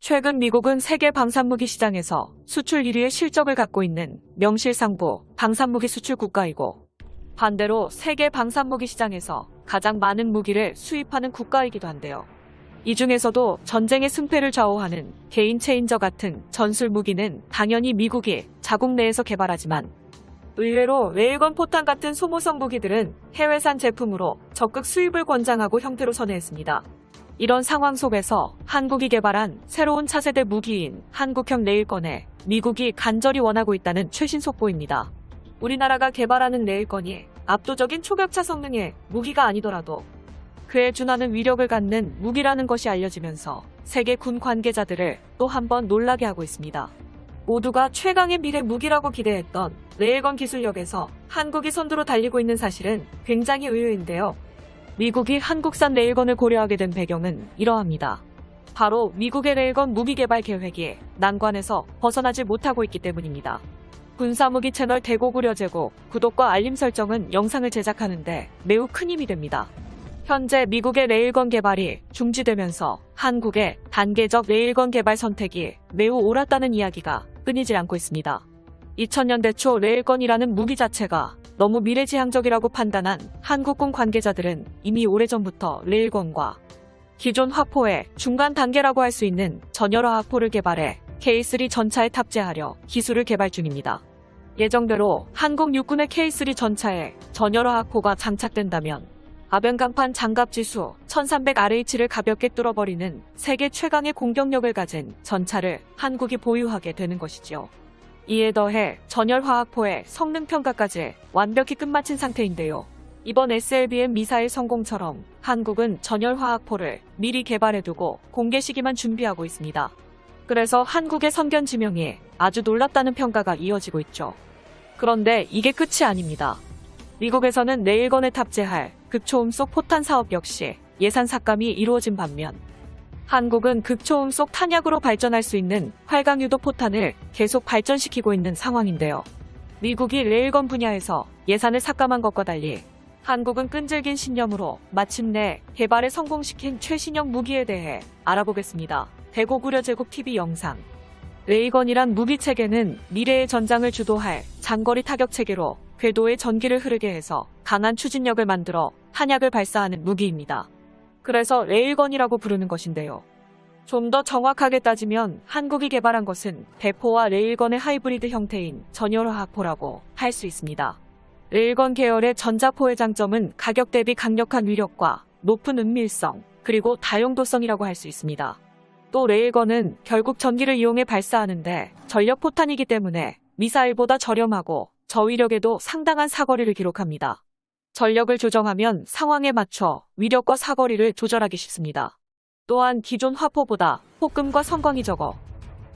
최근 미국은 세계 방산무기 시장에서 수출 1위의 실적을 갖고 있는 명실상부 방산무기 수출 국가이고, 반대로 세계 방산무기 시장에서 가장 많은 무기를 수입하는 국가이기도 한데요. 이 중에서도 전쟁의 승패를 좌우하는 게임 체인저 같은 전술 무기는 당연히 미국이 자국 내에서 개발하지만, 의외로 레일건 포탄 같은 소모성 무기들은 해외산 제품으로 적극 수입을 권장하고 형태로 선회했습니다. 이런 상황 속에서 한국이 개발한 새로운 차세대 무기인 한국형 레일건에 미국이 간절히 원하고 있다는 최신 속보입니다. 우리나라가 개발하는 레일건이 압도적인 초격차 성능의 무기가 아니더라도 그에 준하는 위력을 갖는 무기라는 것이 알려지면서 세계 군 관계자들을 또 한 번 놀라게 하고 있습니다. 모두가 최강의 미래 무기라고 기대했던 레일건 기술력에서 한국이 선두로 달리고 있는 사실은 굉장히 의외인데요. 미국이 한국산 레일건을 고려하게 된 배경은 이러합니다. 바로 미국의 레일건 무기 개발 계획이 난관에서 벗어나지 못하고 있기 때문입니다. 군사무기 채널 대고구려 제국 구독과 알림 설정은 영상을 제작하는데 매우 큰 힘이 됩니다. 현재 미국의 레일건 개발이 중지되면서 한국의 단계적 레일건 개발 선택이 매우 옳았다는 이야기가 끊이질 않고 있습니다. 2000년대 초 레일건이라는 무기 자체가 너무 미래지향적이라고 판단한 한국군 관계자들은 이미 오래전부터 레일건과 기존 화포의 중간 단계라고 할 수 있는 전열화 화포를 개발해 K3 전차에 탑재하려 기술을 개발 중입니다. 예정대로 한국 육군의 K3 전차에 전열화 화포가 장착된다면 아변강판 장갑지수 1300RH를 가볍게 뚫어버리는 세계 최강의 공격력을 가진 전차를 한국이 보유하게 되는 것이죠. 이에 더해 전열화학포의 성능평가까지 완벽히 끝마친 상태인데요. 이번 SLBM 미사일 성공처럼 한국은 전열화학포를 미리 개발해두고 공개 시기만 준비하고 있습니다. 그래서 한국의 선견 지명이 아주 놀랍다는 평가가 이어지고 있죠. 그런데 이게 끝이 아닙니다. 미국에서는 레일건에 탑재할 극초음속 포탄 사업 역시 예산 삭감이 이루어진 반면, 한국은 극초음속 탄약으로 발전할 수 있는 활강유도 포탄을 계속 발전시키고 있는 상황인데요. 미국이 레일건 분야에서 예산을 삭감한 것과 달리 한국은 끈질긴 신념으로 마침내 개발에 성공시킨 최신형 무기에 대해 알아보겠습니다. 대고구려 제국 TV 영상. 레일건이란 무기체계는 미래의 전장을 주도할 장거리 타격체계로 궤도에 전기를 흐르게 해서 강한 추진력을 만들어 탄약을 발사하는 무기입니다. 그래서 레일건이라고 부르는 것인데요. 좀 더 정확하게 따지면 한국이 개발한 것은 대포와 레일건의 하이브리드 형태인 전열화학포라고 할 수 있습니다. 레일건 계열의 전자포의 장점은 가격 대비 강력한 위력과 높은 은밀성, 그리고 다용도성이라고 할 수 있습니다. 또 레일건은 결국 전기를 이용해 발사하는데 전력 포탄이기 때문에 미사일보다 저렴하고 저위력에도 상당한 사거리를 기록합니다. 전력을 조정하면 상황에 맞춰 위력과 사거리를 조절하기 쉽습니다. 또한 기존 화포보다 폭금과 성광이 적어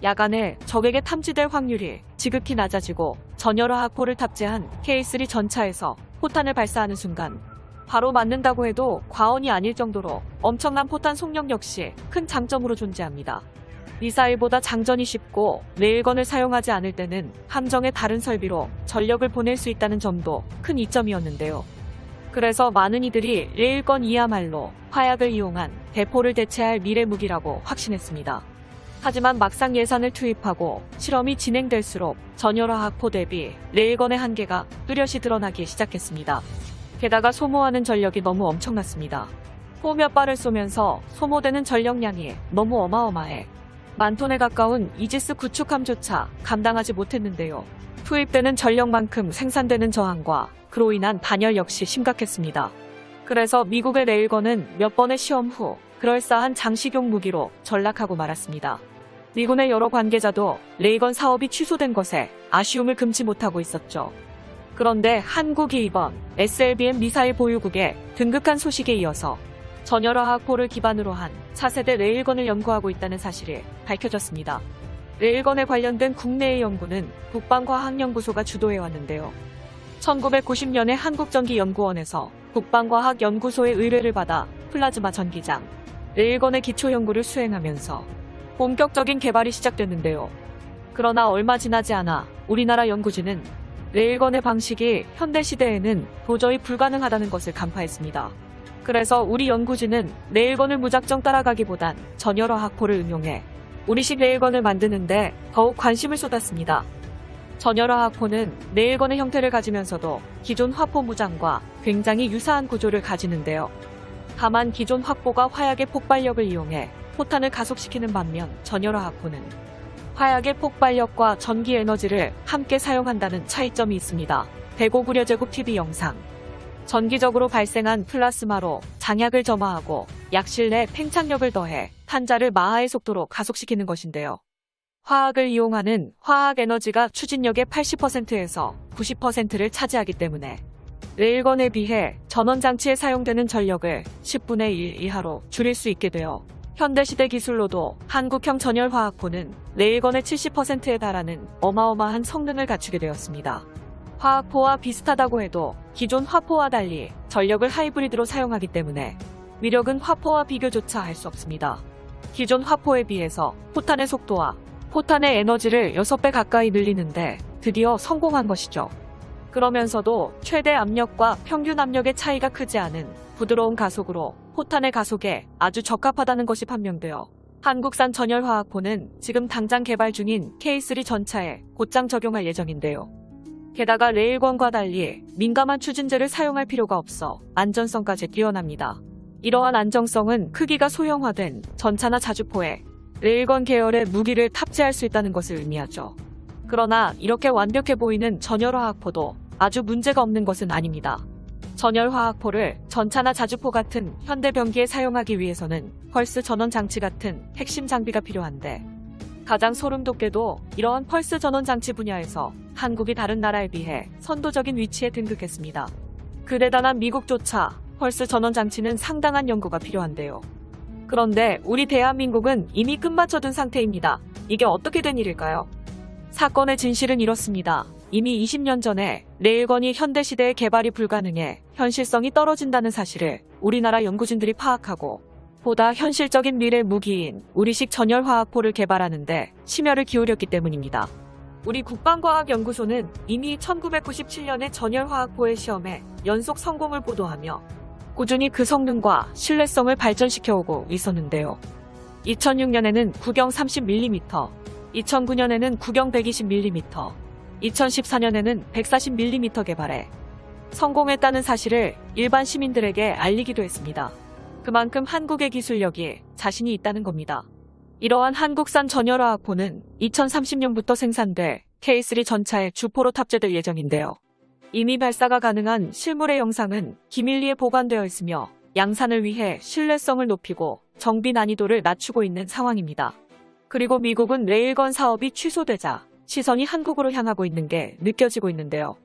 야간에 적에게 탐지될 확률이 지극히 낮아지고 전열화학포를 탑재한 K3 전차에서 포탄을 발사하는 순간 바로 맞는다고 해도 과언이 아닐 정도로 엄청난 포탄 속력 역시 큰 장점으로 존재합니다. 미사일보다 장전이 쉽고 레일건을 사용하지 않을 때는 함정의 다른 설비로 전력을 보낼 수 있다는 점도 큰 이점이었는데요. 그래서 많은 이들이 레일건이야말로 화약을 이용한 대포를 대체할 미래 무기라고 확신했습니다. 하지만 막상 예산을 투입하고 실험이 진행될수록 전열화학포 대비 레일건의 한계가 뚜렷이 드러나기 시작했습니다. 게다가 소모하는 전력이 너무 엄청났습니다. 포 몇 발을 쏘면서 소모되는 전력량이 너무 어마어마해 만톤에 가까운 이지스 구축함조차 감당하지 못했는데요. 투입되는 전력만큼 생산되는 저항과 그로 인한 단열 역시 심각했습니다. 그래서 미국의 레일건은 몇 번의 시험 후 그럴싸한 장식용 무기로 전락하고 말았습니다. 미군의 여러 관계자도 레일건 사업이 취소된 것에 아쉬움을 금치 못하고 있었죠. 그런데 한국이 이번 SLBM 미사일 보유국에 등극한 소식에 이어서 전열화학포를 기반으로 한 차세대 레일건을 연구하고 있다는 사실이 밝혀졌습니다. 레일건에 관련된 국내의 연구는 국방과학연구소가 주도해왔는데요. 1990년에 한국전기연구원에서 국방과학연구소의 의뢰를 받아 플라즈마 전기장, 레일건의 기초 연구를 수행하면서 본격적인 개발이 시작됐는데요. 그러나 얼마 지나지 않아 우리나라 연구진은 레일건의 방식이 현대시대에는 도저히 불가능하다는 것을 간파했습니다. 그래서 우리 연구진은 레일건을 무작정 따라가기보단 전열화학포를 응용해 우리식 레일건을 만드는데 더욱 관심을 쏟았습니다. 전열화학포는 레일건의 형태를 가지면서도 기존 화포 무장과 굉장히 유사한 구조를 가지는데요. 다만 기존 화포가 화약의 폭발력을 이용해 포탄을 가속시키는 반면 전열화학포는 화약의 폭발력과 전기 에너지를 함께 사용한다는 차이점이 있습니다. 대고구려제국 TV 영상. 전기적으로 발생한 플라스마로 장약을 점화하고 약실 내 팽창력을 더해 탄자를 마하의 속도로 가속시키는 것인데요. 화학을 이용하는 화학 에너지가 추진력의 80%에서 90%를 차지하기 때문에 레일건에 비해 전원장치에 사용되는 전력을 10분의 1 이하로 줄일 수 있게 되어 현대시대 기술로도 한국형 전열화학포는 레일건의 70%에 달하는 어마어마한 성능을 갖추게 되었습니다. 화학포와 비슷하다고 해도 기존 화포와 달리 전력을 하이브리드로 사용하기 때문에 위력은 화포와 비교조차 할 수 없습니다. 기존 화포에 비해서 포탄의 속도와 포탄의 에너지를 6배 가까이 늘리는데 드디어 성공한 것이죠. 그러면서도 최대 압력과 평균 압력의 차이가 크지 않은 부드러운 가속으로 포탄의 가속에 아주 적합하다는 것이 판명되어 한국산 전열화학포는 지금 당장 개발 중인 K3 전차에 곧장 적용할 예정인데요. 게다가 레일건과 달리 민감한 추진제를 사용할 필요가 없어 안전성까지 뛰어납니다. 이러한 안정성은 크기가 소형화된 전차나 자주포에 레일건 계열의 무기를 탑재할 수 있다는 것을 의미하죠. 그러나 이렇게 완벽해 보이는 전열화학포도 아주 문제가 없는 것은 아닙니다. 전열화학포를 전차나 자주포 같은 현대 병기에 사용하기 위해서는 펄스 전원 장치 같은 핵심 장비가 필요한데 가장 소름 돋게도 이러한 펄스 전원 장치 분야에서 한국이 다른 나라에 비해 선도적인 위치에 등극했습니다. 그 대단한 미국조차 펄스 전원 장치는 상당한 연구가 필요한데요. 그런데 우리 대한민국은 이미 끝마쳐둔 상태입니다. 이게 어떻게 된 일일까요? 사건의 진실은 이렇습니다. 이미 20년 전에 레일건이 현대시대의 개발이 불가능해 현실성이 떨어진다는 사실을 우리나라 연구진들이 파악하고 보다 현실적인 미래 무기인 우리식 전열화학포를 개발하는데 심혈을 기울였기 때문입니다. 우리 국방과학연구소는 이미 1997년에 전열화학포의 시험에 연속 성공을 보도하며 꾸준히 그 성능과 신뢰성을 발전시켜오고 있었는데요. 2006년에는 구경 30mm, 2009년에는 구경 120mm, 2014년에는 140mm 개발에 성공했다는 사실을 일반 시민들에게 알리기도 했습니다. 그만큼 한국의 기술력이 자신이 있다는 겁니다. 이러한 한국산 전열화학포는 2030년부터 생산될 K3 전차의 주포로 탑재될 예정인데요. 이미 발사가 가능한 실물의 영상은 기밀리에 보관되어 있으며 양산을 위해 신뢰성을 높이고 정비 난이도를 낮추고 있는 상황입니다. 그리고 미국은 레일건 사업이 취소되자 시선이 한국으로 향하고 있는 게 느껴지고 있는데요.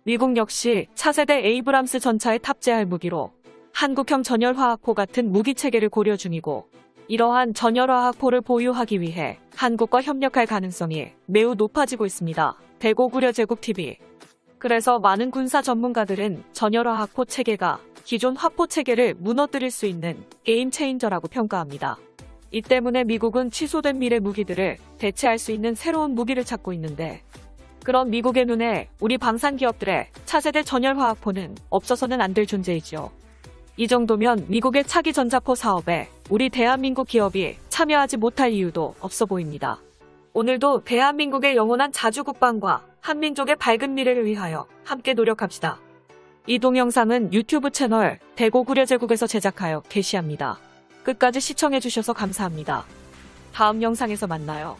미국 역시 차세대 에이브람스 전차에 탑재할 무기로 한국형 전열화학포 같은 무기체계를 고려 중이고 이러한 전열화학포를 보유하기 위해 한국과 협력할 가능성이 매우 높아지고 있습니다. 대고구려제국TV. 그래서 많은 군사 전문가들은 전열화학포 체계가 기존 화포 체계를 무너뜨릴 수 있는 게임 체인저라고 평가합니다. 이 때문에 미국은 취소된 미래 무기들을 대체할 수 있는 새로운 무기를 찾고 있는데 그런 미국의 눈에 우리 방산기업들의 차세대 전열화학포는 없어서는 안 될 존재이지요. 이 정도면 미국의 차기 전자포 사업에 우리 대한민국 기업이 참여하지 못할 이유도 없어 보입니다. 오늘도 대한민국의 영원한 자주국방과 한민족의 밝은 미래를 위하여 함께 노력합시다. 이 동영상은 유튜브 채널 대고구려제국에서 제작하여 게시합니다. 끝까지 시청해주셔서 감사합니다. 다음 영상에서 만나요.